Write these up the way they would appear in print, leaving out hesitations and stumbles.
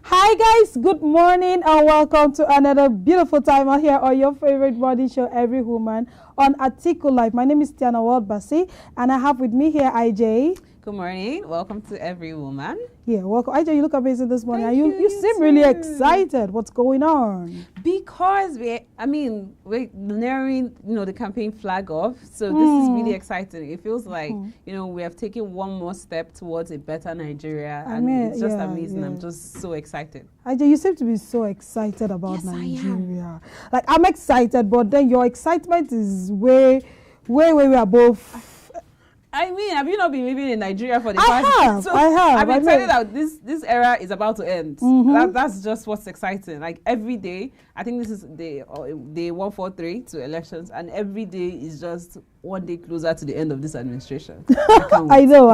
Hi guys, good morning and welcome to another beautiful time out here on your favorite body show, Every Woman, on AtikuLive. My name is Tiana Waldbasi and I have with me here IJ. Good morning. Welcome to Every Woman. Yeah, welcome. IJ, you look amazing this morning. Thank You seem really excited. What's going on? Because we're nearing, the campaign flag off. So this is really exciting. It feels like, we have taken one more step towards a better Nigeria. It's just amazing. Yeah. I'm just so excited. IJ, you seem to be so excited about Nigeria. Like, I'm excited, but then your excitement is way above. I mean, have you not been living in Nigeria for the past? I have. I've been telling that this era is about to end. That's just what's exciting. Like every day, I think this is day 143 to elections, and every day is just one day closer to the end of this administration. I know.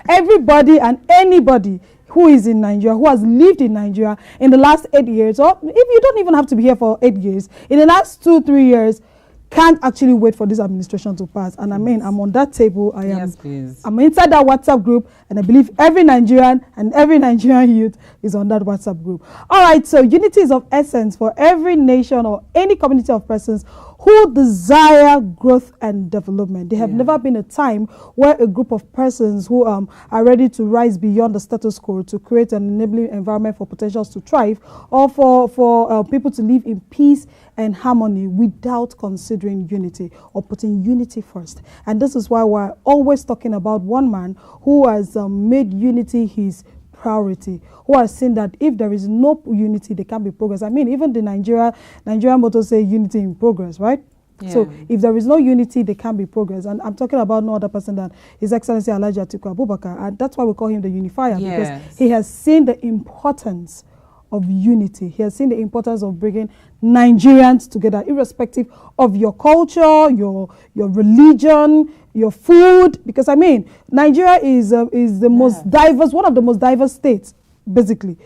Everybody and anybody who is in Nigeria, who has lived in Nigeria in the last 8 years, or if you don't even have to be here for 8 years, in the last 2-3 years, can't actually wait for this administration to pass. And I mean, I'm on that table. Yes, please. I'm inside that WhatsApp group, and I believe every Nigerian and every Nigerian youth is on that WhatsApp group. All right, so unity is of essence for every nation or any community of persons who desire growth and development. There have never been a time where a group of persons who are ready to rise beyond the status quo to create an enabling environment for potentials to thrive, or for people to live in peace and harmony without considering unity or putting unity first. And this is why we're always talking about one man who has made unity his priority, who has seen that if there is no unity, there can't be progress. I mean, even the Nigerian motto say unity in progress, right? Yeah. So if there is no unity, there can't be progress. And I'm talking about no other person than His Excellency Atiku Abubakar. And that's why we call him the unifier, because he has seen the importance of unity. He has seen the importance of bringing Nigerians together, irrespective of your culture, your religion, your food. Because I mean, Nigeria is the most diverse, one of the most diverse states, basically,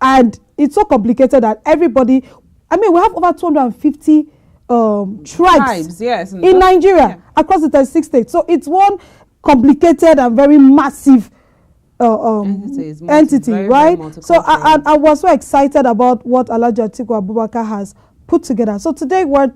and it's so complicated that everybody. I mean, we have over 250 tribes in Nigeria across the 36 states. So it's one complicated and very massive entity, right? So I was so excited about what Alhaji Atiku Abubakar has put together. So today we're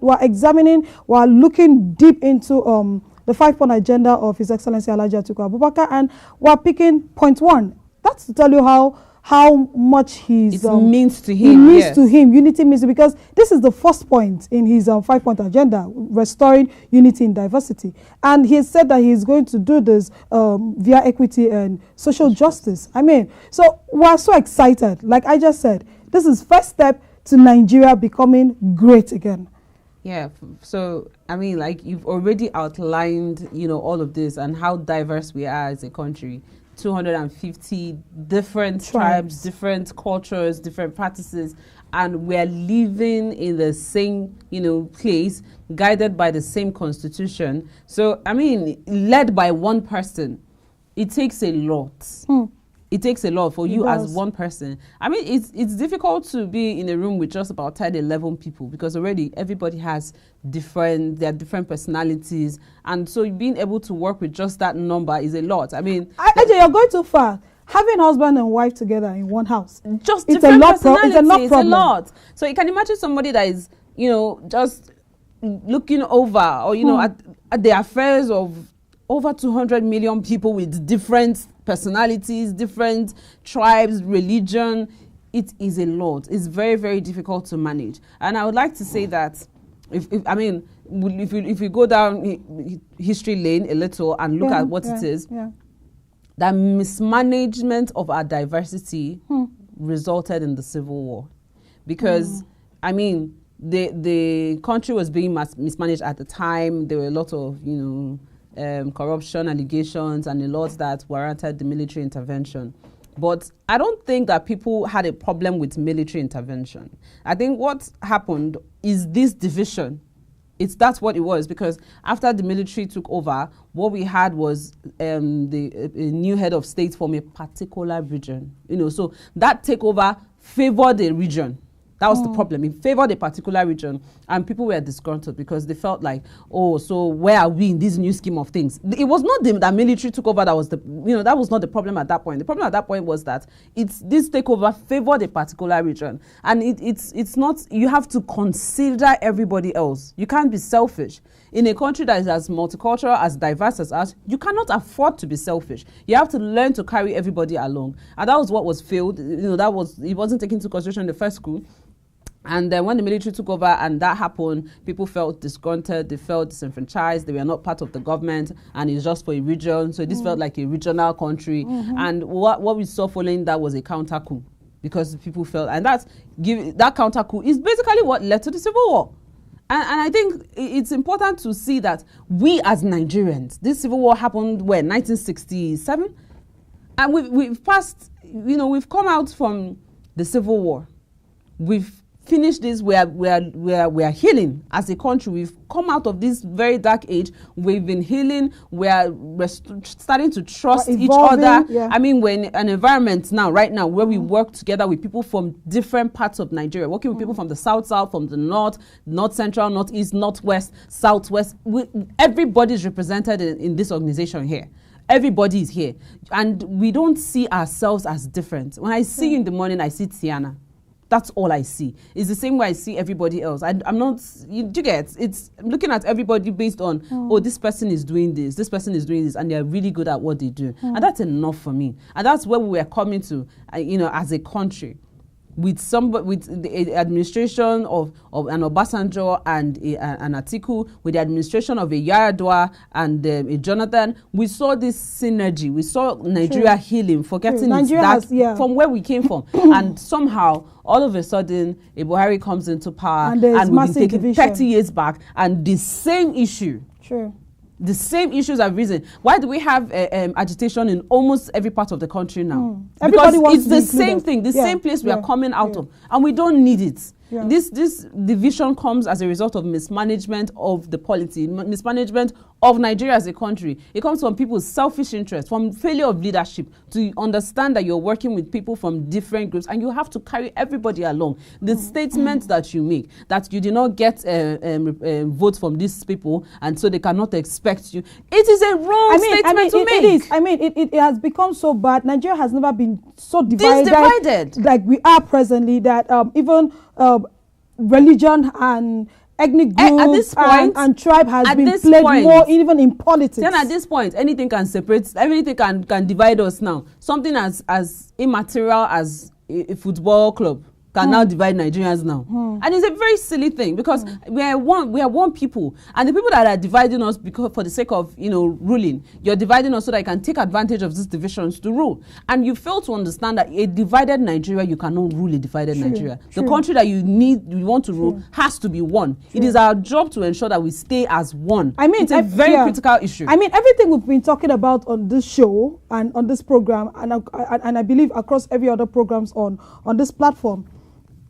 looking deep into the 5-point agenda of His Excellency Alhaji Atiku Abubakar, and we're picking point 1. That's to tell you how much it means to him. Unity means, because this is the first point in his 5-point agenda, restoring unity in diversity. And he has said that he is going to do this via equity and social justice. I mean, so we're so excited. Like I just said, this is first step to Nigeria becoming great again. Yeah, so I mean, like you've already outlined, all of this and how diverse we are as a country. 250 different tribes, different cultures, different practices, and we're living in the same, place, guided by the same constitution. So, I mean, led by one person, it takes a lot. It takes a lot for you as one person. I mean, it's difficult to be in a room with just about 10, 11 people, because already everybody has their different personalities. And so being able to work with just that number is a lot. I mean, AJ, you're going too far. Having husband and wife together in one house, just different personalities, it's a lot. So you can imagine somebody that is, just looking over, or, at the affairs of over 200 million people with different personalities, different tribes, religion. It is a lot. It's very, very difficult to manage. And I would like to say that if you go down history lane a little and look at what it is, that mismanagement of our diversity resulted in the Civil War. Because, I mean, the country was being mismanaged at the time. There were a lot of, corruption allegations and a lot that warranted the military intervention. But I don't think that people had a problem with military intervention. I think what happened is this division. That's what it was, because after the military took over, what we had was a new head of state from a particular region. So that takeover favored the region. That was the problem. It favored a particular region, and people were disgruntled because they felt like, oh, so where are we in this new scheme of things? It was not that military took over that was that was not the problem at that point. The problem at that point was that this takeover favored a particular region, and it's not. You have to consider everybody else. You can't be selfish. In a country that is as multicultural, as diverse as us, you cannot afford to be selfish. You have to learn to carry everybody along, and that was what was failed. It wasn't taken into consideration in the first coup. And then when the military took over and that happened, people felt disgruntled, they felt disenfranchised, they were not part of the government, and it's just for a region. So this felt like a regional country. And what we saw following that was a counter coup, because people felt, and that counter coup is basically what led to the civil war. And I think it's important to see that we as Nigerians, this civil war happened when, 1967? And we've passed, we've come out from the civil war. We've finished this, we are healing as a country. We've come out of this very dark age. We've been healing. We're starting to trust each other. Yeah. I mean, we're in an environment right now, where we work together with people from different parts of Nigeria, working with people from the south, from the north central, northeast, northwest, southwest. Everybody's represented in this organization here. Everybody is here. And we don't see ourselves as different. When I see you in the morning, I see Tiana. That's all I see. It's the same way I see everybody else. I'm not, you get, it's looking at everybody based on, this person is doing this person is doing this, and they're really good at what they do. And that's enough for me. And that's where we are coming to, as a country. With the administration of an Obasanjo and an Atiku, with the administration of a Yaradua and a Jonathan, we saw this synergy. We saw Nigeria healing, forgetting from where we came from. And somehow, all of a sudden, a Buhari comes into power, and we've been taken 30 years back, and the same issue. The same issues have risen. Why do we have agitation in almost every part of the country now? Because it's the same thing, the same place we are coming out of, and we don't need it. This division comes as a result of mismanagement of the polity, mismanagement of Nigeria as a country. It comes from people's selfish interests, from failure of leadership, to understand that you're working with people from different groups, and you have to carry everybody along. The statement that you make, that you did not get votes from these people, and so they cannot expect you, it is a wrong statement to make. It is. It has become so bad. Nigeria has never been so divided like we are presently, that even religion and ethnic groups at this point, and tribe has been played more even in politics. Then at this point, anything can separate, everything can divide us now. Something as immaterial as a football club can now divide Nigerians now. And it's a very silly thing, because we are one people, and the people that are dividing us for the sake of ruling, you're dividing us so that you can take advantage of these divisions to rule. And you fail to understand that a divided Nigeria, you cannot rule a divided Nigeria. The country that you want to rule has to be one. It is our job to ensure that we stay as one. It's a very critical issue. Everything we've been talking about on this show and on this program, and I believe across every other programs on this platform,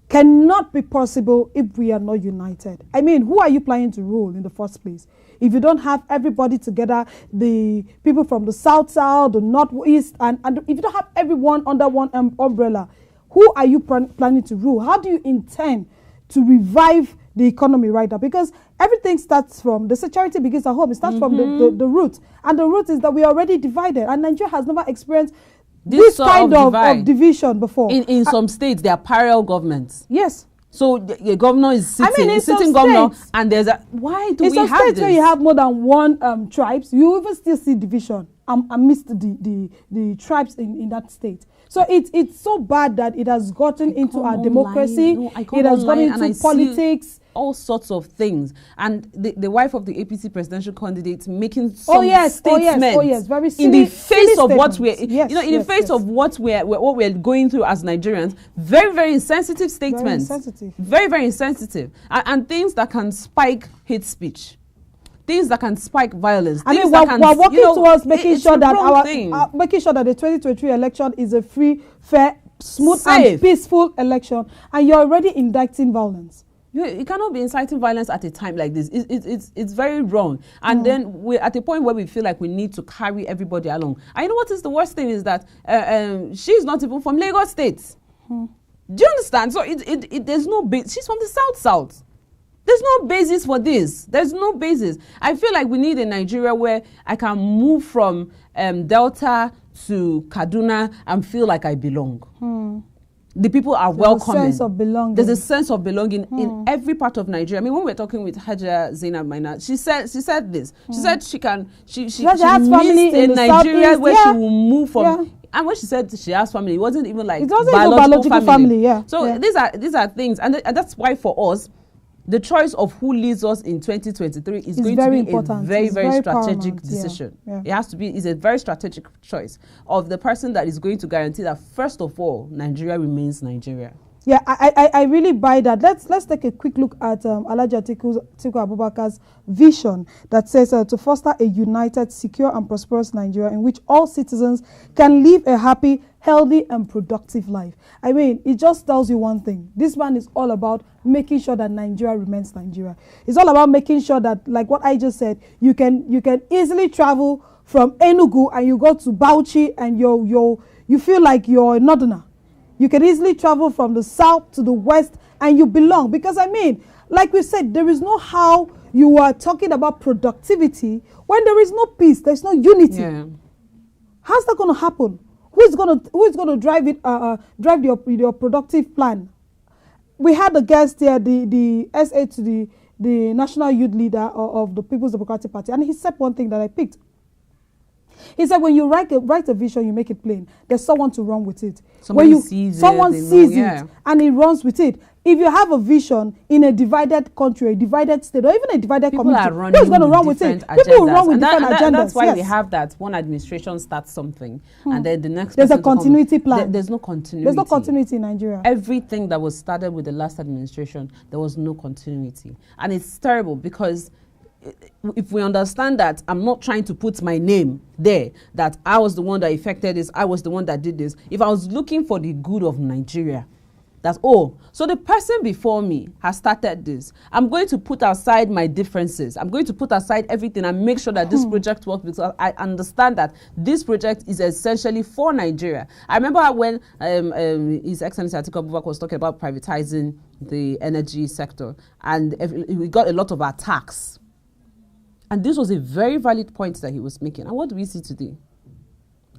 cannot be possible if we are not united. Who are you planning to rule in the first place? If you don't have everybody together, the people from the south, the northeast, and if you don't have everyone under one umbrella, who are you planning to rule? How do you intend to revive the economy right now? Because everything starts from, the security begins at home. It starts from the root. And the root is that we are already divided. And Nigeria has never experienced this kind of division before. In some states, there are parallel governments. Yes. So the governor is sitting governor, and there's why do we have this? In some states where you have more than one tribes, you even still see division amidst the tribes in that state. So it's so bad that it has gotten into our democracy. It has gotten into politics. All sorts of things. And the wife of the APC presidential candidate making some statements very silly, in the face of what we're in the face of what we're going through as Nigerians. Very, very insensitive statements. Very, very insensitive. And things that can spike hate speech. Things that can spike violence. We're working towards making sure that making sure that the 2023 election is a free, fair, smooth, and peaceful election, and you're already indicting violence. You cannot be inciting violence at a time like this. It's very wrong. And then we're at a point where we feel like we need to carry everybody along. And you know what is the worst thing is that she's not even from Lagos State. Do you understand? So there's no base. She's from the South. There's no basis for this. There's no basis. I feel like we need a Nigeria where I can move from Delta to Kaduna and feel like I belong. The people are welcoming. There's a sense of belonging. There's a sense of belonging in every part of Nigeria. I mean, when we were talking with Haja Zainab Maina, she said this. She said she missed a Nigeria where she will move from. And when she said she has family, it wasn't even like biological family. So these are things, and that's why for us, the choice of who leads us in 2023 is going to be important. A very strategic decision. It has to be. It's a very strategic choice of the person that is going to guarantee that first of all, Nigeria remains Nigeria. Yeah, I really buy that. Let's take a quick look at Alhaji Atiku Abubakar's vision that says to foster a united, secure and prosperous Nigeria in which all citizens can live a happy, healthy and productive life. I mean, it just tells you one thing. This man is all about making sure that Nigeria remains Nigeria. It's all about making sure that, like what I just said, you can easily travel from Enugu and you go to Bauchi and you feel like you're a northerner. You can easily travel from the south to the west and you belong. Because I mean, like we said, there is no how you are talking about productivity when there is no peace, there's no unity. Yeah. How's that going to happen? Who is going to drive it? Drive your productive plan? We had a guest here, the SA to the national youth leader of the People's Democratic Party, and he said one thing that I picked. He said, when you write a vision, you make it plain. There's someone to run with it. Someone sees it and he runs with it. If you have a vision in a divided country, a divided state, or even a divided community, who's going to run with it? People will run with different agendas. That's why we have that one administration starts something, and then the next. There's a continuity plan. There's no continuity. There's no continuity in Nigeria. Everything that was started with the last administration, there was no continuity, and it's terrible because if we understand that I'm not trying to put my name there, that I was the one that affected this, I was the one that did this. If I was looking for the good of Nigeria, that's so the person before me has started this. I'm going to put aside my differences. I'm going to put aside everything and make sure that this project works, because I understand that this project is essentially for Nigeria. I remember when His Excellency Atiku Abubakar was talking about privatizing the energy sector, and we got a lot of attacks. And this was a very valid point that he was making. And what do we see today?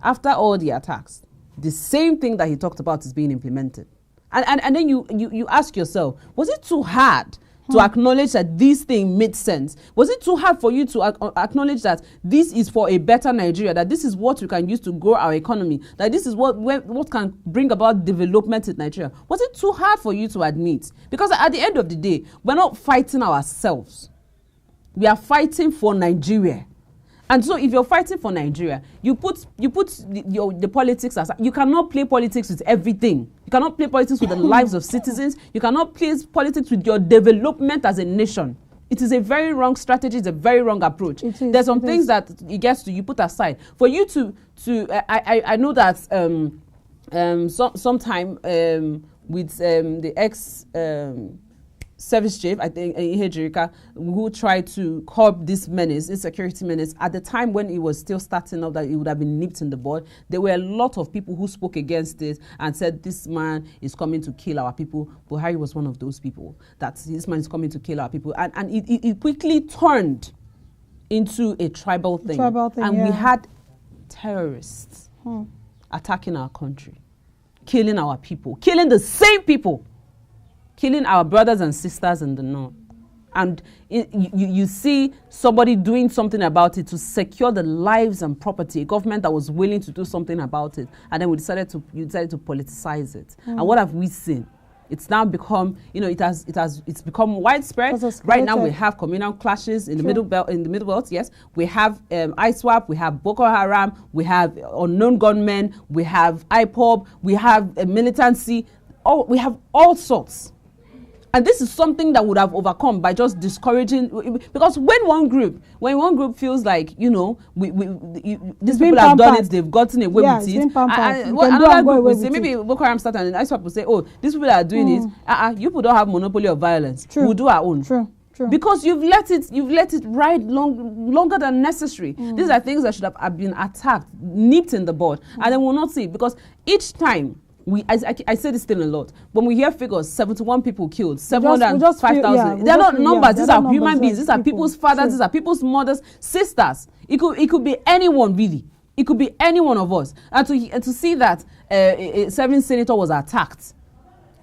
After all the attacks, the same thing that he talked about is being implemented. And then you ask yourself, was it too hard to acknowledge that this thing made sense? Was it too hard for you to acknowledge that this is for a better Nigeria, that this is what we can use to grow our economy, that this is what can bring about development in Nigeria? Was it too hard for you to admit? Because at the end of the day, we're not fighting ourselves. We are fighting for Nigeria. And so if you're fighting for Nigeria, you put the politics aside. You cannot play politics with everything. You cannot play politics with the lives of citizens. You cannot play politics with your development as a nation. It is a very wrong strategy. It's a very wrong approach. There's some things that you put aside. For you I know that sometime with the ex service chief, I think, Ihejirika, who tried to curb this menace, this security menace, at the time when it was still starting up, that it would have been nipped in the bud, there were a lot of people who spoke against it and said, this man is coming to kill our people. Buhari was one of those people, that this man is coming to kill our people. And it quickly turned into a tribal thing. And we had terrorists attacking our country, killing our people, killing the same people, killing our brothers and sisters in the north. And you see somebody doing something about it to secure the lives and property, a government that was willing to do something about it, and then you decided to politicize it. And what have we seen? It's now become, it's become widespread. Right now we have communal clashes in the middle belt. Yes, we have ISWAP, we have Boko Haram, we have unknown gunmen, we have IPOB, we have militancy. We have all sorts. And this is something that would have overcome by just discouraging, because when one group feels like, these people have done it, they've gotten away with it. Another group will say, maybe Boko Haram started and ISWAP will say, these people are doing it. You people don't have monopoly of violence. True. We'll do our own. True. Because you've let it ride longer than necessary. These are things that should have been attacked, nipped in the bud, and then we'll not see it, because each time I say this thing a lot. When we hear figures, 71 people killed, 705,000. They're not numbers. These are human beings. These are people's fathers. These are people's mothers, sisters. It could be anyone, really. It could be any one of us. And to see that a serving senator was attacked,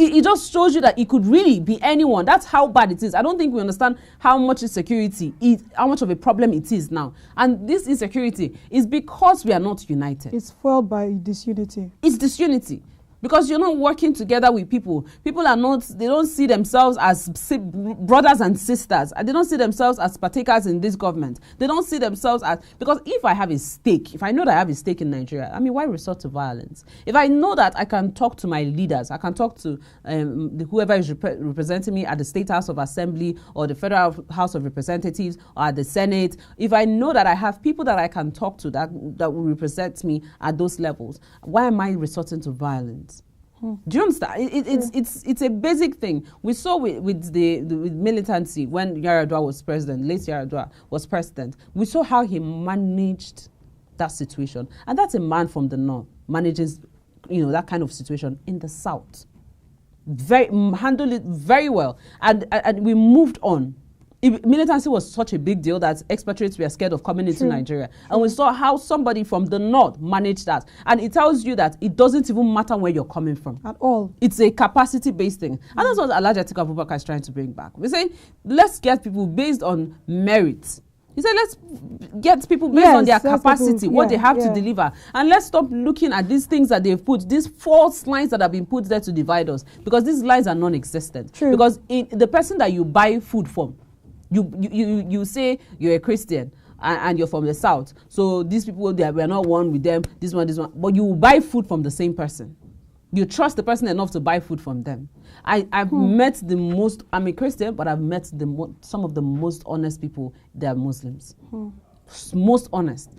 it just shows you that it could really be anyone. That's how bad it is. I don't think we understand how much insecurity is, how much of a problem it is now. And this insecurity is because we are not united. It's fueled by disunity. It's disunity. Because you're not working together with people. People are not, they don't see themselves as brothers and sisters. And they don't see themselves as partakers in this government. They don't see themselves as, because if I have a stake, if I know that I have a stake in Nigeria, I mean, why resort to violence? If I know that I can talk to my leaders, I can talk to whoever is representing me at the State House of Assembly or the Federal House of Representatives or at the Senate, if I know that I have people that I can talk to that will represent me at those levels, why am I resorting to violence? Do you understand? It's a basic thing. We saw with militancy when Yar'Adua was president, late Yar'Adua was president. We saw how he managed that situation. And that's a man from the north, manages, that kind of situation in the south. Handled it very well. And we moved on. Militancy was such a big deal that expatriates were scared of coming into Nigeria. And we saw how somebody from the north managed that. And it tells you that it doesn't even matter where you're coming from. At all. It's a capacity-based thing. And that's what Atiku Abubakar is trying to bring back. We're saying, let's get people based on merit. He said, let's get people based on their capacity, what they have to deliver. And let's stop looking at these things that they've put, these false lines that have been put there to divide us. Because these lines are non-existent. Because the person that you buy food from, you say you're a Christian and you're from the south, so these people, we're not one with them, this one, but you buy food from the same person. You trust the person enough to buy food from them. I've met I'm a Christian, but I've met some of the most honest people. They are Muslims. Most honest,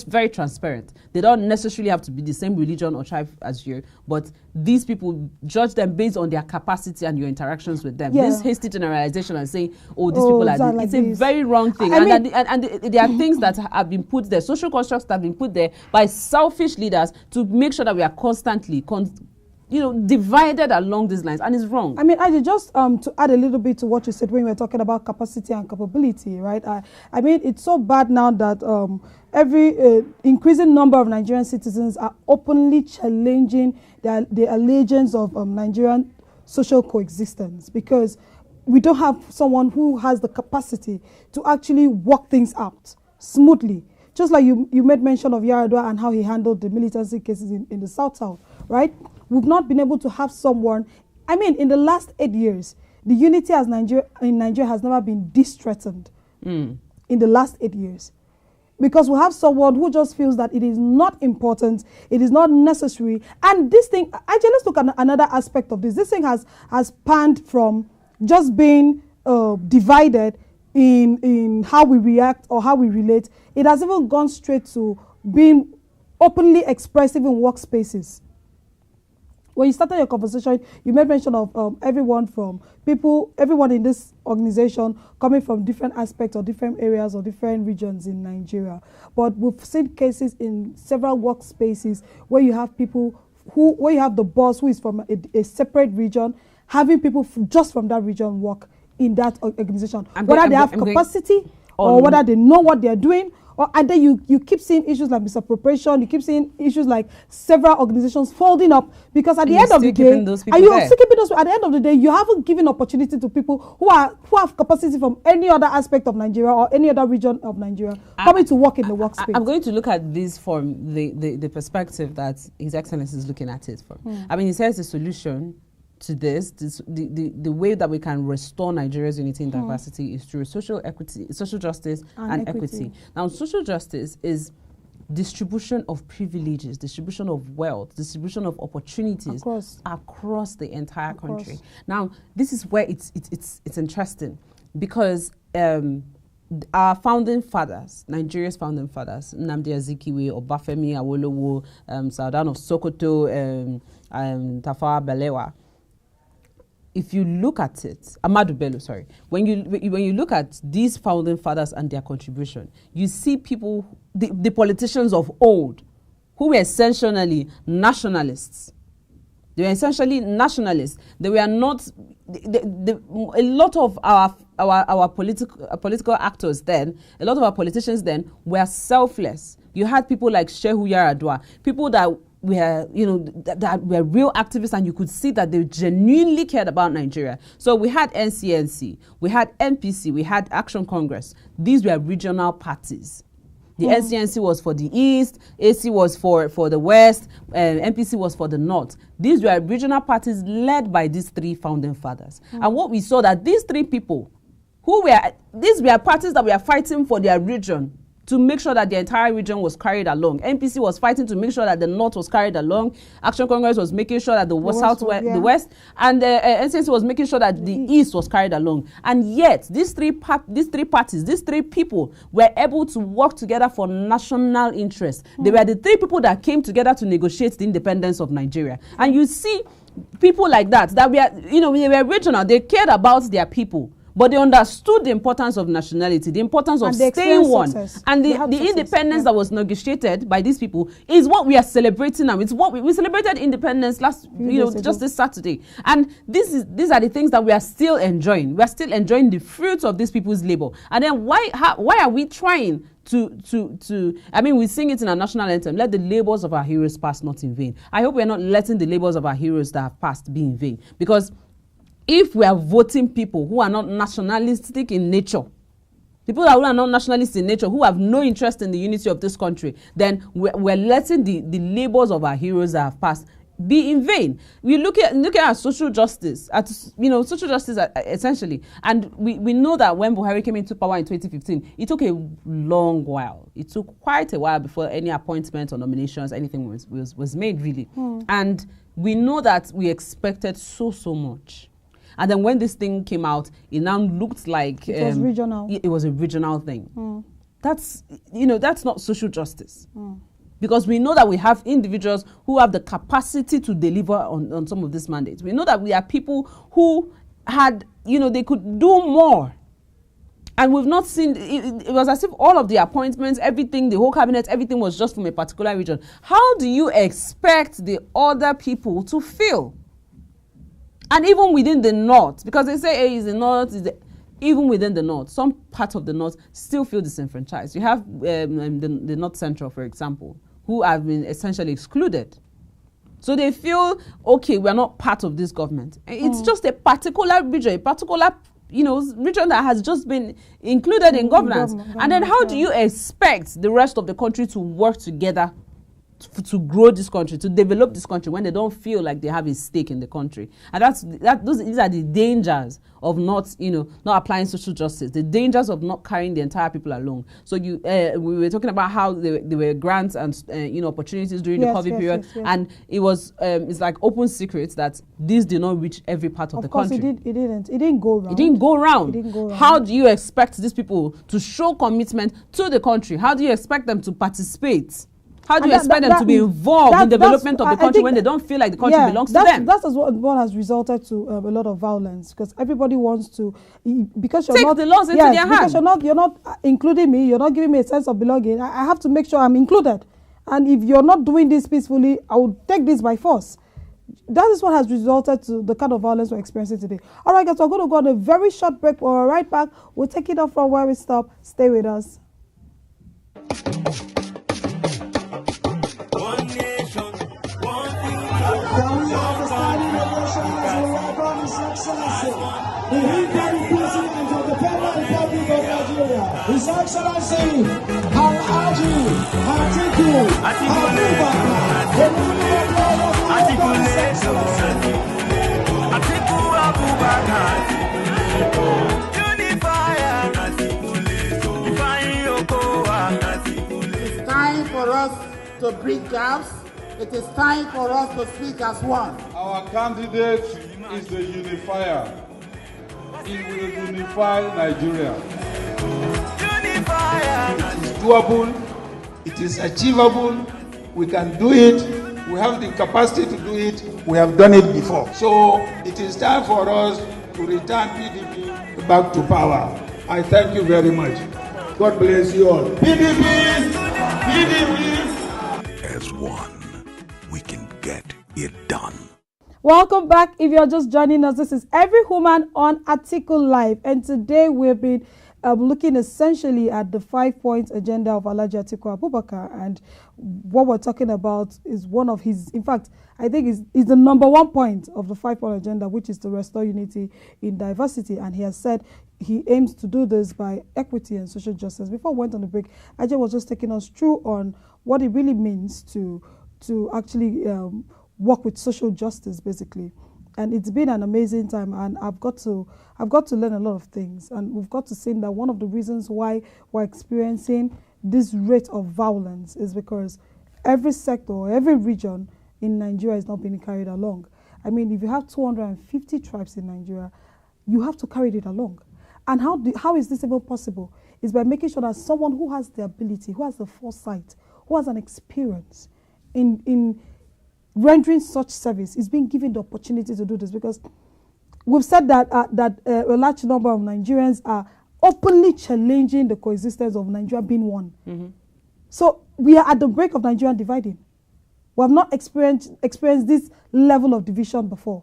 very transparent. They don't necessarily have to be the same religion or tribe as you, but these people, judge them based on their capacity and your interactions with them. This hasty generalization and saying, oh, these people are like it's a very wrong thing. And there are things that have been put there, social constructs that have been put there by selfish leaders to make sure that we are constantly divided along these lines, and it's wrong. I mean, just to add a little bit to what you said when we were talking about capacity and capability, right? I mean, it's so bad now that every increasing number of Nigerian citizens are openly challenging the allegiance of Nigerian social coexistence, because we don't have someone who has the capacity to actually work things out smoothly. Just like you made mention of Yar'Adua and how he handled the militancy cases in the South, right? We've not been able to have someone, I mean, in the last 8 years, the unity in Nigeria has never been this threatened in the last 8 years. Because we have someone who just feels that it is not important, it is not necessary. And this thing, actually, let's look at another aspect of this. This thing has panned from just being divided in how we react or how we relate. It has even gone straight to being openly expressive in workspaces. When you started your conversation, you made mention of everyone in this organization coming from different aspects or different areas or different regions in Nigeria. But we've seen cases in several workspaces where you have people where you have the boss who is from a separate region, having people just from that region work in that organization. Whether they have capacity or whether they know what they're doing. And then you keep seeing issues like misappropriation, you keep seeing issues like several organizations folding up, because at the end of the day, at the end of the day, you haven't given opportunity to people who have capacity from any other aspect of Nigeria or any other region of Nigeria coming to work in the workspace. I'm going to look at this from the perspective that His Excellency is looking at it from. I mean, he says the solution to this the way that we can restore Nigeria's unity and diversity is through social equity, social justice and equity. Now, social justice is distribution of privileges, distribution of wealth, distribution of opportunities across the entire country. Now, this is where it's interesting, because our founding fathers, Nigeria's founding fathers, Nnamdi Azikiwe, Obafemi Awolowo, Sultan of Sokoto, Tafawa Balewa. If you look at it, Ahmadu Bello, sorry, when you look at these founding fathers and their contribution, you see people, the politicians of old, who were essentially nationalists, They were essentially nationalists. They were not. A lot of our political actors then, a lot of our politicians then were selfless. You had people like Shehu Yaradua, people that were, that were real activists, and you could see that they genuinely cared about Nigeria. So we had NCNC, we had NPC, we had Action Congress. These were regional parties. The NCNC was for the East, AC was for the West, NPC was for the North. These were regional parties led by these three founding fathers. And what we saw that these three people, these were parties that were fighting for their region, to make sure that the entire region was carried along. NPC was fighting to make sure that the North was carried along. Action Congress was making sure that the West, and the NCNC was making sure that the East was carried along. And yet, these three parties, these three people were able to work together for national interest. They were the three people that came together to negotiate the independence of Nigeria. And you see people like that they were regional. They cared about their people. But they understood the importance of nationality, the importance of staying one. And the independence that was negotiated by these people is what we are celebrating now. It's what we celebrated independence just this Saturday. And these are the things that we are still enjoying. We are still enjoying the fruits of these people's labor. And then why are we trying to we sing it in our national anthem, let the labors of our heroes pass not in vain. I hope we're not letting the labors of our heroes that have passed be in vain. Because if we are voting people who are not nationalistic in nature, people who are not nationalists in nature, who have no interest in the unity of this country, then we're letting the labors of our heroes that have passed be in vain. We look at social justice, social justice essentially, and we know that when Buhari came into power in 2015, it took a long while. It took quite a while before any appointment or nominations, anything was made really. And we know that we expected so much. And then when this thing came out, it now looked like it was regional. It was a regional thing. That's not social justice. Because we know that we have individuals who have the capacity to deliver on some of these mandates. We know that we are people who had, they could do more. And we've not seen, it was as if all of the appointments, everything, the whole cabinet, everything was just from a particular region. How do you expect the other people to feel? And even within the North, because they say, hey, is the North, even within the North, some parts of the North still feel disenfranchised. You have the North Central, for example, who have been essentially excluded. So they feel, okay, we're not part of this government. It's just a particular region, region that has just been included in governance. And then how do you expect the rest of the country to work together to grow this country, to develop this country, when they don't feel like they have a stake in the country? And these are the dangers of not applying social justice, the dangers of not carrying the entire people along. So we were talking about how there were grants and opportunities during the COVID period, and it was it's like open secret that these did not reach every part of the country. It didn't go round. It didn't go round. How do you expect these people to show commitment to the country? How do you expect them to participate? How do you expect them to be involved in the development of the country when they don't feel like the country belongs to them? That's what has resulted to a lot of violence, because everybody wants to, because you're take not, the laws into their hands. Because you're not including me, you're not giving me a sense of belonging. I have to make sure I'm included. And if you're not doing this peacefully, I will take this by force. That is what has resulted to the kind of violence we're experiencing today. All right, guys, we're going to go on a very short break. We're right back. We'll take it up from where we stop. Stay with us. His Excellency Alhaji Atiku Abubakar. It's time for us to bridge gaps. It is time for us to speak as one. Our candidate is the unifier. He will unify Nigeria. It is doable. It is achievable. We can do it. We have the capacity to do it. We have done it before. So it is time for us to return PDP back to power. I thank you very much. God bless you all. PDP! PDP! As one, we can get it done. Welcome back. If you're just joining us, this is Every Woman on AtikuLive, and today we've been looking essentially at the 5-point agenda of Alhaji Atiku Abubakar, and what we're talking about is one of his, in fact, I think is the number 1 point of the 5-point agenda, which is to restore unity in diversity, and he has said he aims to do this by equity and social justice. Before we went on the break, Ajay was just taking us through on what it really means to actually work with social justice, basically. And it's been an amazing time, and I've got to learn a lot of things, and we've got to see that one of the reasons why we're experiencing this rate of violence is because every sector or every region in Nigeria is not being carried along. I mean, if you have 250 tribes in Nigeria, you have to carry it along. And how is this even possible? Is by making sure that someone who has the ability, who has the foresight, who has an experience in rendering such service is being given the opportunity to do this, because we've said that a large number of Nigerians are openly challenging the coexistence of Nigeria being one. Mm-hmm. So we are at the break of Nigeria dividing. We have not experienced this level of division before.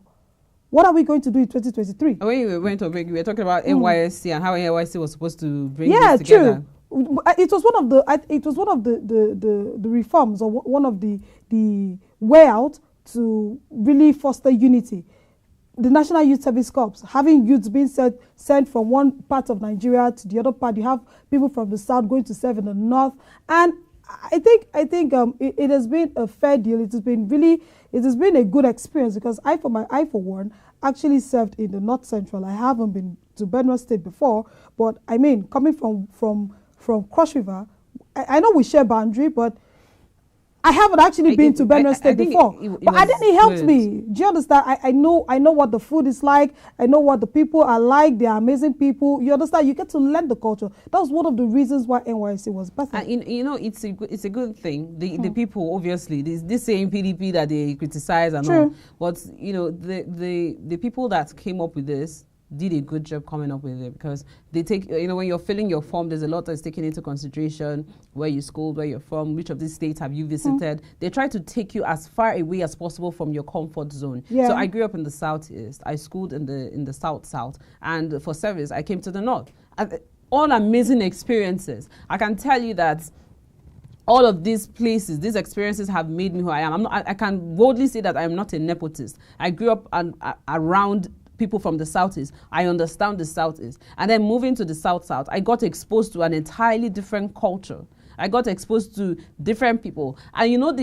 What are we going to do in 2023? When you went to break, we were talking about NYSC and how NYSC was supposed to bring this together. True. It was one of the reforms, or one of the way out to really foster unity. The National Youth Service Corps, having youths being sent from one part of Nigeria to the other part. You have people from the south going to serve in the north, and I think it has been a fair deal. It has been a good experience, because I for one actually served in the North Central. I haven't been to Benue State before, but I mean, coming from Cross River, I know we share boundary, but I haven't actually been to Benue State before. But I think it helped me. Do you understand? I know what the food is like. I know what the people are like. They are amazing people. You understand? You get to learn the culture. That was one of the reasons why NYSC was better. It's a good thing. The people, obviously, this same PDP that they criticize and all. But the people that came up with this did a good job coming up with it, because they take, when you're filling your form, there's a lot that's taken into consideration: where you schooled, where you're from, which of these states have you visited. They try to take you as far away as possible from your comfort zone. So I grew up in the Southeast. I schooled in the South, and for service I came to the North. All amazing experiences. I can tell you that all of these places, these experiences have made me who I am. I can boldly say that I am not a nepotist. I grew up around people from the Southeast. I understand the Southeast. And then moving to the South, I got exposed to an entirely different culture. I got exposed to different people. And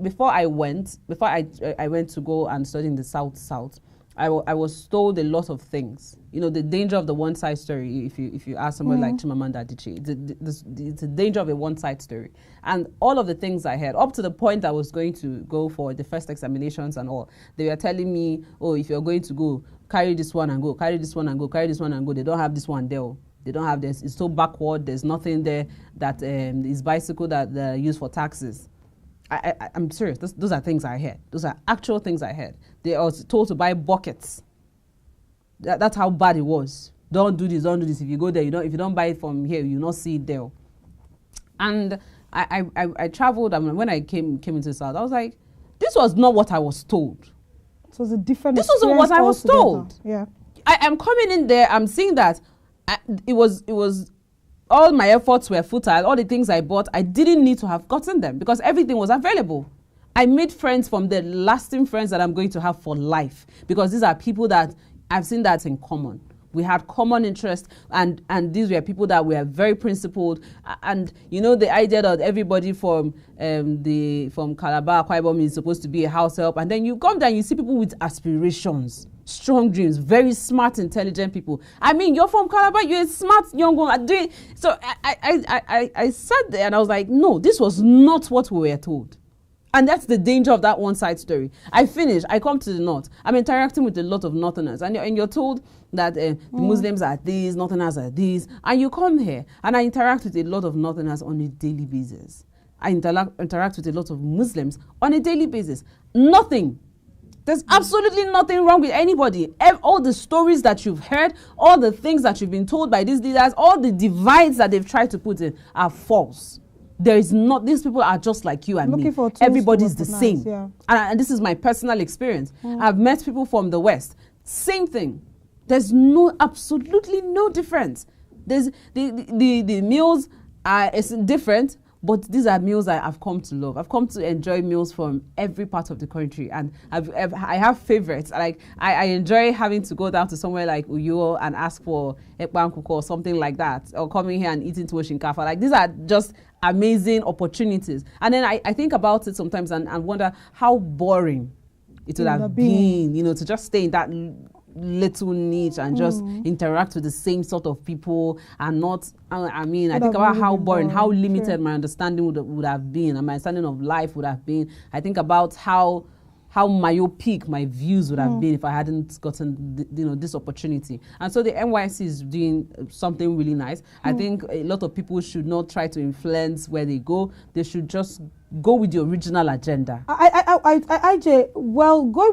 before I went to go and study in the South, I was told a lot of things. The danger of the one-side story. If you ask someone like Chimamanda Adichie, it's the danger of a one-side story. And all of the things I heard, up to the point I was going to go for the first examinations and all, they were telling me, oh, if you're going to go, carry this one and go, carry this one and go, carry this one and go. They don't have this one there. They don't have this. It's so backward. There's nothing there that is bicycle that they're used for taxis. I'm serious. Those are things I heard. Those are actual things I heard. They are told to buy buckets. That's how bad it was. Don't do this. Don't do this. If you go there, if you don't buy it from here, you'll not see it there. And I traveled. And when I came into the South, I was like, this was not what I was told. It was a different. This wasn't what I was told. Yeah. I am coming in there. I'm seeing that it was. All my efforts were futile. All the things I bought, I didn't need to have gotten them, because everything was available. I made friends from the lasting friends that I'm going to have for life, because these are people that I've seen that's in common. We had common interests, and these were people that were very principled. And the idea that everybody from Calabar, Akwa Ibom is supposed to be a house help, and then you come there and you see people with aspirations, strong dreams, very smart, intelligent people. I mean, you're from Calabar, you're a smart young woman. So I sat there and I was like, no, this was not what we were told. And that's the danger of that one-side story. I finish, I come to the North. I'm interacting with a lot of Northerners. And you're told that the Muslims are these, Northerners are these. And you come here, and I interact with a lot of Northerners on a daily basis. I interact with a lot of Muslims on a daily basis. Nothing. There's absolutely nothing wrong with anybody. All the stories that you've heard, all the things that you've been told by these leaders, all the divides that they've tried to put in are false. there is not, these people are just like you and me. Everybody's the same. Yeah. And this is my personal experience. I've met people from the West. Same thing. There's absolutely no difference. There's the meals it's different, but these are meals I've come to love. I've come to enjoy meals from every part of the country, and I have favorites. Like I enjoy having to go down to somewhere like Uyo and ask for ekpankuko or something like that, or coming here and eating shinkafa. Like these are just amazing opportunities. And then I think about it sometimes and wonder how boring it would have been, to just stay in that little niche and just interact with the same sort of people and not, I think about how boring, how limited my understanding would have been, and my understanding of life would have been. I think about how myopic my views would have been if I hadn't gotten this opportunity. And so the NYC is doing something really nice. I think a lot of people should not try to influence where they go. They should just go with the original agenda. Going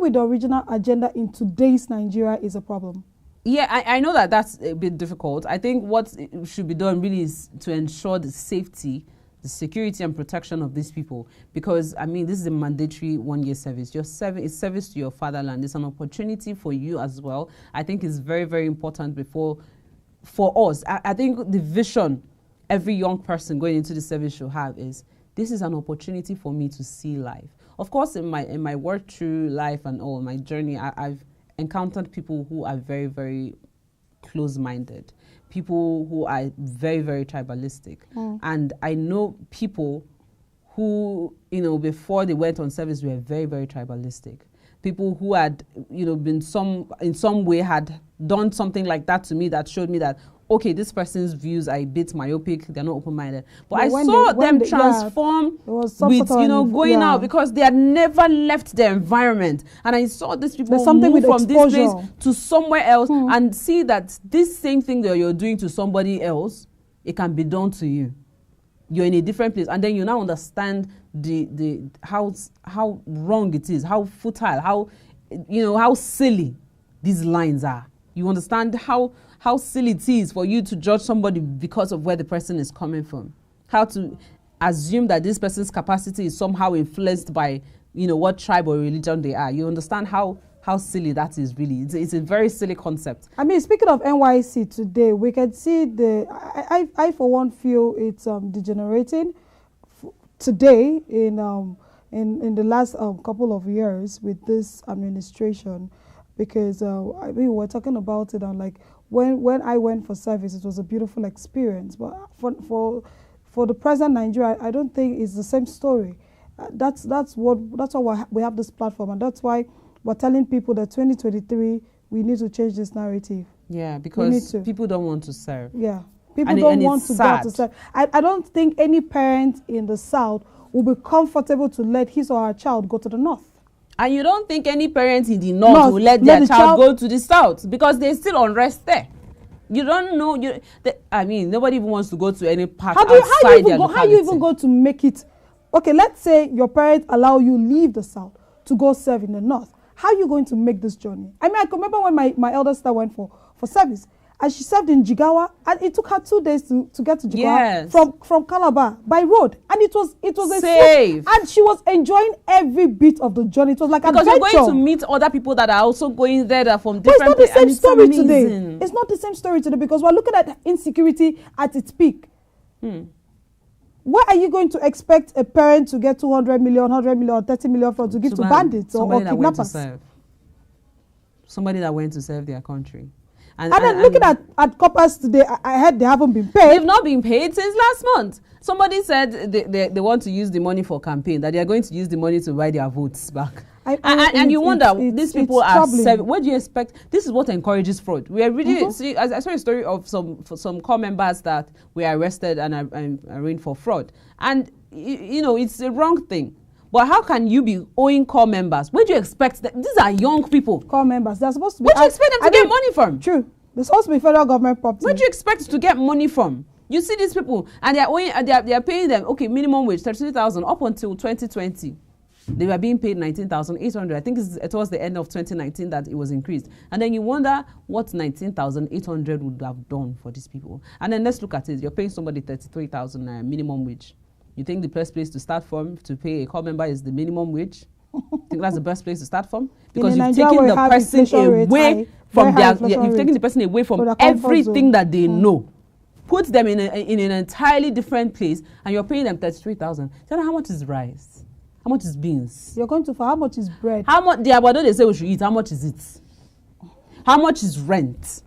with the original agenda in today's Nigeria is a problem. Yeah, I know that's a bit difficult. I think what should be done really is to ensure the safety, the security and protection of these people, because this is a mandatory 1-year service. Your service to your fatherland. It's an opportunity for you as well. I think it's very, very important for us. I think the vision every young person going into the service should have is, this is an opportunity for me to see life. Of course, in my work through life and all my journey, I've encountered people who are very, very close-minded, people who are very, very tribalistic. And I know people who, before they went on service were very, very tribalistic. People who had, been in some way had done something like that to me that showed me that, okay, this person's views are a bit myopic, they're not open-minded. But I saw them transform with, going out, because they had never left their environment. And I saw these people move from this place to somewhere else and see that this same thing that you're doing to somebody else, it can be done to you. You're in a different place. And then you now understand how wrong it is, how futile, how silly these lines are. You understand how silly it is for you to judge somebody because of where the person is coming from. How to assume that this person's capacity is somehow influenced by, what tribe or religion they are. You understand how silly that is really. It's a very silly concept. Speaking of NYC today, we can see I for one feel it's degenerating today in the last couple of years with this administration, because we're talking about it, and like when I went for service, it was a beautiful experience. But for the present Nigeria, I don't think it's the same story. That's why we have this platform, and that's why we're telling people that 2023 we need to change this narrative. Yeah, because people don't want to serve. Yeah, people don't want to go to serve. I don't think any parent in the South will be comfortable to let his or her child go to the North. And you don't think any parent in the North will let their child go to the South, because there's still unrest there. You don't know. Nobody even wants to go to any part outside their locality. How do you even go to make it? Okay, let's say your parents allow you leave the South to go serve in the North. How are you going to make this journey? I can remember when my elder sister went for service, and she served in Jigawa, and it took her 2 days to get to Jigawa from Calabar by road, and it was safe, and she was enjoying every bit of the journey. It was like because adventure. You're going to meet other people that are also going there that are from different places. It's not the same story today. It's not the same story today, because we're looking at insecurity at its peak. Why are you going to expect a parent to get 200 million, 100 million, 30 million to give to bandits or kidnappers? Somebody that went to serve their country. And then looking at coppers today, I heard they haven't been paid. They've not been paid since last month. Somebody said they want to use the money for campaign, that they are going to use the money to buy their votes back. And you wonder, these people are serving. What do you expect? This is what encourages fraud. We are really, I saw a story of some core members that were arrested and arraigned for fraud. And, it's a wrong thing. But how can you be owing core members? Where do you expect that? These are young people. Core members. They're supposed to be. Where do you expect them to get money from? True. They're supposed to be federal government property. Where do you expect to get money from? You see these people, and they are paying them, minimum wage, 33,000 up until 2020. They were being paid 19,800. I think it was the end of 2019 that it was increased. And then you wonder what 19,800 would have done for these people. And then let's look at it. You're paying somebody 33,000 minimum wage. You think the best place to start from to pay a corps member is the minimum wage? You think that's the best place to start from? Because you've taken the person away from their, you've taken the person away from everything that they know. Put them in an entirely different place, and you're paying them 33,000. Tell them how much is rice? How much is beans? You're going to for how much is bread? How much? The abado they say we should eat. How much is it? How much is rent?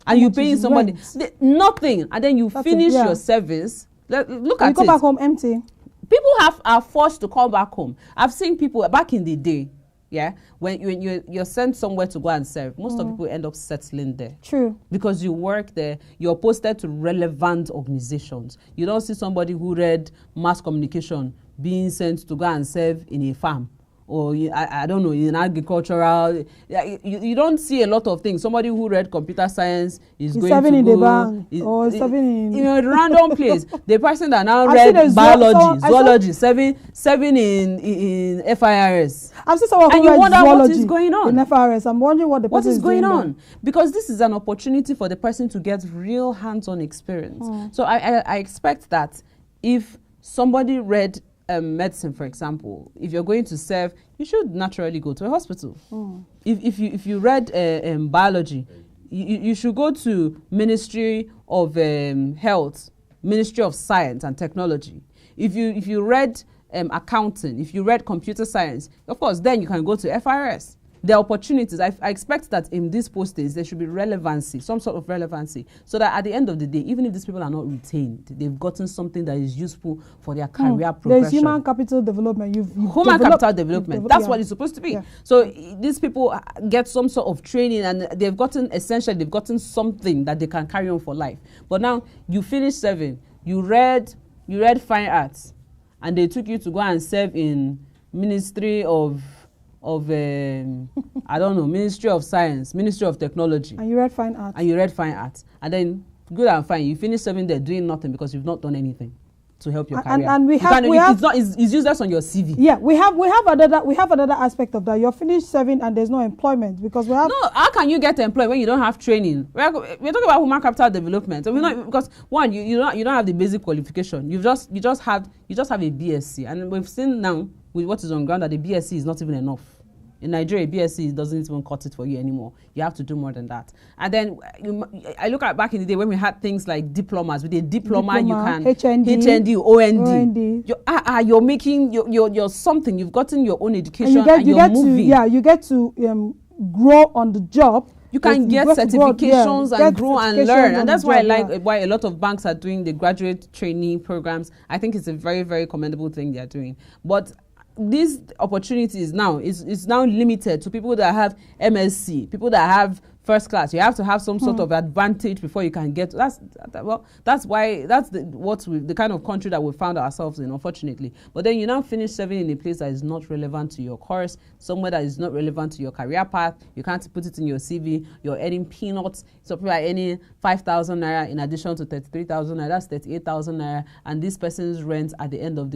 And you paying somebody nothing, and then you finish your service. Look at it. You go back home empty. People are forced to come back home. I've seen people back in the day. Yeah, when you're sent somewhere to go and serve, most of people end up settling there. True. Because you work there, you're posted to relevant organizations. You don't see somebody who read mass communication being sent to go and serve in a farm, or I don't know, in agricultural. You don't see a lot of things. Somebody who read computer science is going serving to in go, the bank or serving in a random place. The person that now read biology, zoology, serving in FIRS. I've seen someone who and you wonder what is going on in FIRS. I'm wondering what the person is going on there. Because this is an opportunity for the person to get real hands-on experience. So I expect that if somebody read medicine, for example, if you're going to serve, you should naturally go to a hospital. If you read biology, you should go to Ministry of Health, Ministry of Science and Technology. If you read accounting, if you read computer science, of course, then you can go to FIRS. There are opportunities. I expect that in these postings, there should be relevancy, some sort of relevancy, so that at the end of the day, even if these people are not retained, they've gotten something that is useful for their career progression. There's human capital development. Human capital development. That's what it's supposed to be. So these people get some sort of training, and they've gotten something that they can carry on for life. But now you finish serving, you read fine arts, and they took you to go and serve in Ministry of I don't know, Ministry of Science, Ministry of Technology. And you read fine arts. And then good and fine, you finish serving there doing nothing because you've not done anything to help your career. And it's useless on your CV. Yeah, we have another aspect of that. You're finished serving and there's no employment because we have. No, how can you get employed when you don't have training? We're talking about human capital development. So we're not, because one, you don't have the basic qualification. You just have a BSc, and we've seen now with what is on ground that the BSc is not even enough. In Nigeria, BSc doesn't even cut it for you anymore. You have to do more than that. And then I look at back in the day when we had things like diplomas. With a diploma you can HND, OND. You're making you're something. You've gotten your own education and you're moving. You get to grow on the job. You can get certifications and grow and learn. And that's why I like why a lot of banks are doing the graduate training programs. I think it's a very, very commendable thing they're doing. But these opportunities now is now limited to people that have MSc, people that have first class. You have to have some sort of advantage before you can get. That's the kind of country that we found ourselves in, unfortunately. But then you now finish serving in a place that is not relevant to your course, somewhere that is not relevant to your career path. You can't put it in your CV. You're earning peanuts. So people are earning 5,000 naira in addition to 33,000 naira. That's 38,000 naira. And this person's rent at the end of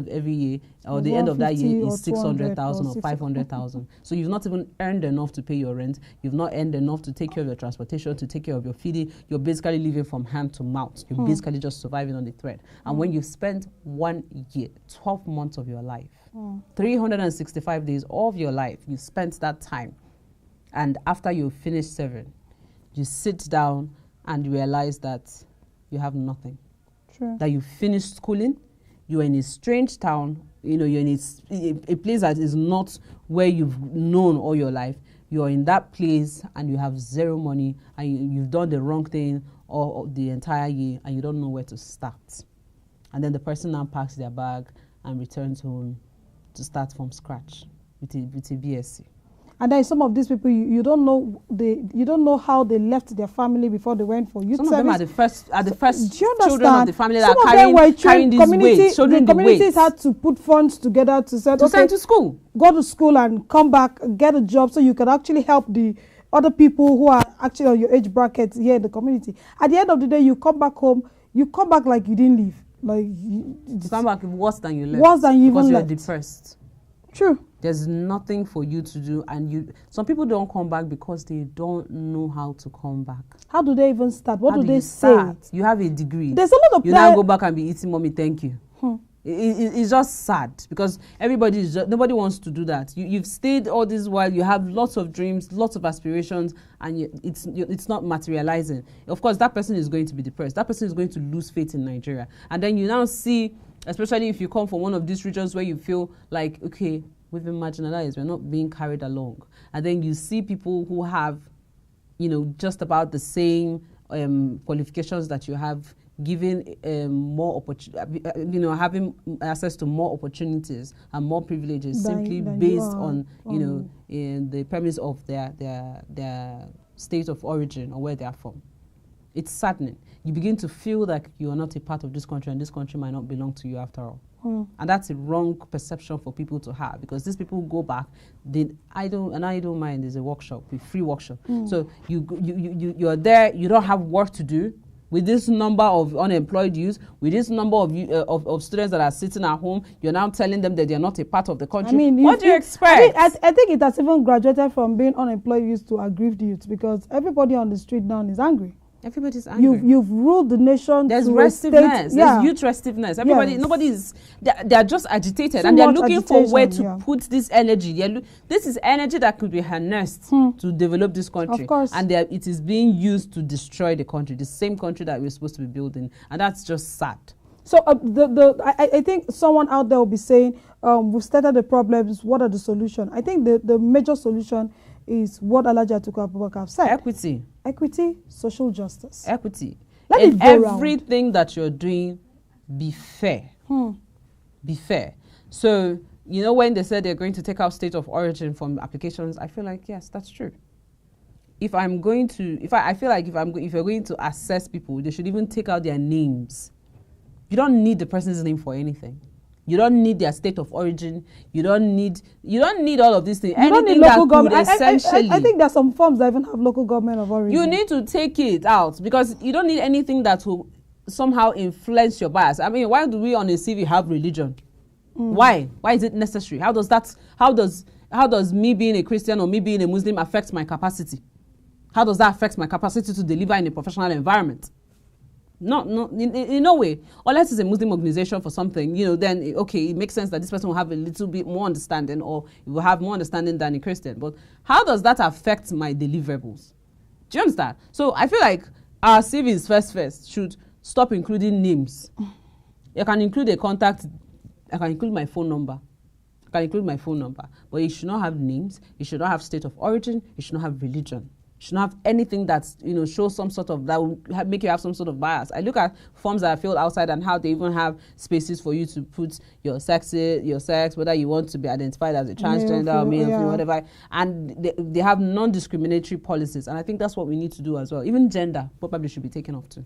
every year or the end of that year is 600,000 or 500,000. So you've not even earned enough to pay your rent. You've not earned enough to take care of your transportation, to take care of your feeding. You're basically living from hand to mouth. You're basically just surviving on the thread. And when you've spent 1 year, 12 months of your life, 365 days of your life, you spent that time. And after you finish serving, you sit down and you realize that you have nothing. True. That you finished schooling, you're in a strange town, you're in a place that is not where you've known all your life. You're in that place and you have zero money and you've done the wrong thing or the entire year and you don't know where to start. And then the person now packs their bag and returns home to start from scratch with a BSc. And then some of these people, you don't know how they left their family before they went for youth service. Some of them are the first children of the family that are carrying this weight. The communities had to put funds together to send to school. Go to school and come back, get a job so you can actually help the other people who are actually on your age bracket here in the community. At the end of the day, you come back home, you come back like you didn't leave. You come back worse than you left. Worse than you even left. Because you're depressed. True. There's nothing for you to do, and some people don't come back because they don't know how to come back. How do they even start? What do they say? You have a degree. There's a lot of you now go back and be eating mommy thank you. It's just sad because nobody wants to do that. You've stayed all this while, you have lots of dreams, lots of aspirations, and it's not materializing. Of course, that person is going to be depressed. That person is going to lose faith in Nigeria. And then you now see, especially if you come from one of these regions where you feel like, okay, we've been marginalized, we're not being carried along. And then you see people who have, just about the same qualifications that you have, giving more opportunity, having access to more opportunities and more privileges simply based on, in the premise of their state of origin or where they are from. It's saddening. You begin to feel like you are not a part of this country and this country might not belong to you after all. And that's a wrong perception for people to have, because these people go back. An idle mind is a workshop, a free workshop. So you're there, you don't have work to do. With this number of unemployed youth, with this number of students that are sitting at home, you're now telling them that they're not a part of the country. What do you expect? I think it has even graduated from being unemployed youth to aggrieved youth, because everybody on the street now is angry. Everybody's angry. You've ruled the nation. There's restiveness. There's youth restiveness. Nobody's. They're just agitated, and they're looking for where to put this energy. This is energy that could be harnessed to develop this country. Of course. And it is being used to destroy the country, the same country that we're supposed to be building, and that's just sad. So I think someone out there will be saying, we've started the problems. What are the solutions? I think the major solution is what Alhaji Atiku Abubakar said. Equity, social justice. Equity. Let it go everything that you're doing, be fair. Be fair. So, when they said they're going to take out state of origin from applications, I feel like, yes, that's true. If you're going to assess people, they should even take out their names. You don't need the person's name for anything. You don't need their state of origin. You don't need all of these things. You don't need local government. I think there's some forms that even have local government of origin. You need to take it out, because you don't need anything that will somehow influence your bias. I mean, why do we on a CV have religion? Why? Why is it necessary? How does me being a Christian or me being a Muslim affect my capacity? How does that affect my capacity to deliver in a professional environment? No, in no way. Unless it's a Muslim organization for something, then okay, it makes sense that this person will have a little bit more understanding, or will have more understanding than a Christian. But how does that affect my deliverables? Do you understand? So I feel like our CVs first should stop including names. You can include a contact. I can include my phone number. But it should not have names. It should not have state of origin. It should not have religion. Should not have anything that shows some sort of, that will make you have some sort of bias. I look at forms that are filled outside and how they even have spaces for you to put your sex, whether you want to be identified as a transgender or male, whatever. And they have non-discriminatory policies, and I think that's what we need to do as well. Even gender probably should be taken off too,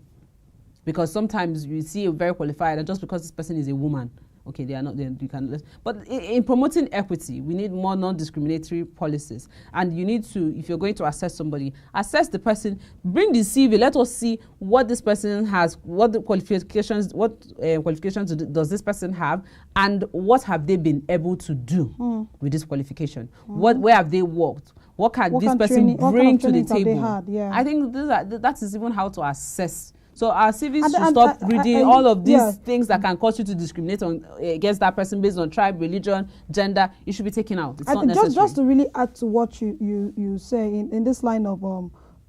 because sometimes you see a very qualified, and just because this person is a woman, okay, they are not, you can. But in promoting equity, we need more non-discriminatory policies. And you need to, if you're going to assess somebody, assess the person, bring the CV, let us see what this person has, what qualifications does this person have, and what have they been able to do with this qualification? Where have they worked? What can this person bring to the table? I think that is even how to assess. So our CVs should stop reading all of these things that can cause you to discriminate against that person based on tribe, religion, gender. It should be taken out. It's not necessary. Just to really add to what you say in this line of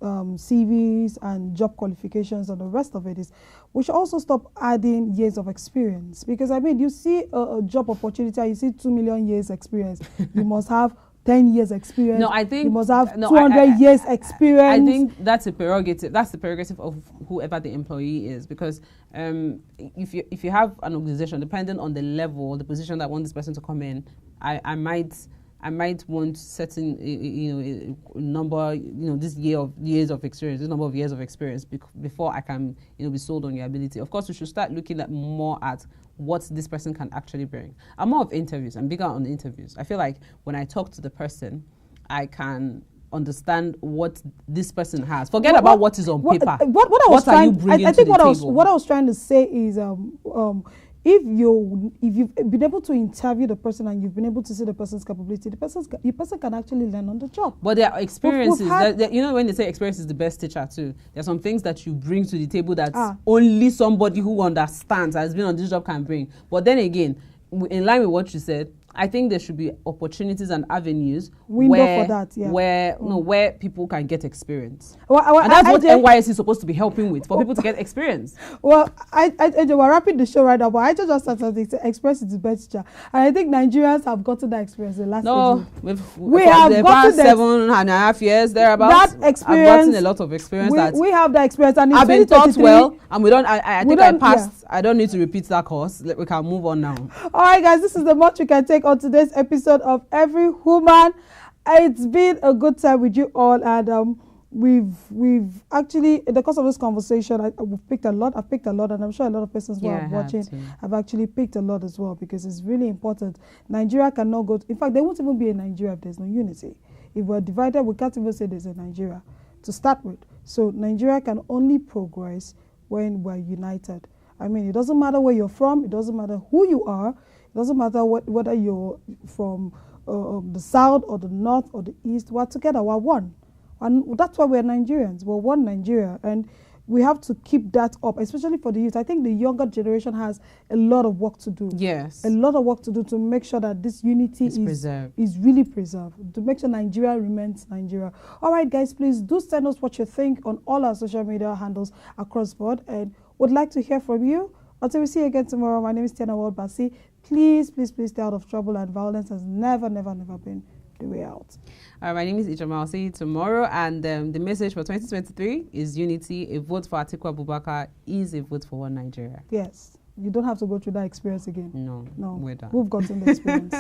CVs and job qualifications and the rest of it, is we should also stop adding years of experience. Because I mean, you see a job opportunity, you see 2 million years experience. You must have 10 years experience. No, I think you must have 200 years experience. I think that's a prerogative. That's the prerogative of whoever the employee is, because if you have an organization, depending on the level, the position that want this person to come in, I might want certain number, this years of experience, this number of years of experience before I can be sold on your ability. Of course, we should start looking at more at what this person can actually bring. I'm more of interviews. I'm bigger on interviews. I feel like when I talk to the person, I can understand what this person has. Forget about what is on paper. What I think what I was trying to say is if you've been able to interview the person and you've been able to see the person's capability, the person can actually learn on the job. But there are experiences. You know, when they say experience is the best teacher too, there's some things that you bring to the table that only somebody who understands, has been on this job, can bring. But then again, in line with what you said, I think there should be opportunities and avenues where people can get experience. And that's what NYS is supposed to be helping with, for people to get experience. Well, we're wrapping the show right now, but I just said something. Experience is the best teacher. And I think Nigerians have gotten that experience the last we have the past 7.5 years, thereabouts. That experience. I've gotten a lot of experience. We have that experience. And I've been taught well, and I think I passed. Yeah. I don't need to repeat that course. We can move on now. All right, guys, this is the much we can take on today's episode of Every Human. It's been a good time with you all, and we've actually, in the course of this conversation, we've picked a lot. I've picked a lot, and I'm sure a lot of persons who are watching have actually picked a lot as well, because it's really important. Nigeria cannot go. In fact, there won't even be a Nigeria if there's no unity. If we're divided, we can't even say there's a Nigeria to start with. So Nigeria can only progress when we're united. I mean, it doesn't matter where you're from. It doesn't matter who you are. It doesn't matter whether you're from the south or the north or the east. We're together. We're one. And that's why we're Nigerians. We're one Nigeria. And we have to keep that up, especially for the youth. I think the younger generation has a lot of work to do. Yes. A lot of work to do to make sure that this unity is really preserved, to make sure Nigeria remains Nigeria. All right, guys, please do send us what you think on all our social media handles across board, and would like to hear from you. Until we see you again tomorrow, my name is Tiana Ward-Basi. Please stay out of trouble, and violence has never been the way out. My name is Ijoma. I'll see you tomorrow. And the message for 2023 is unity. A vote for Atiku Abubakar is a vote for one Nigeria. Yes. You don't have to go through that experience again. No. We're done. We've gotten the experience.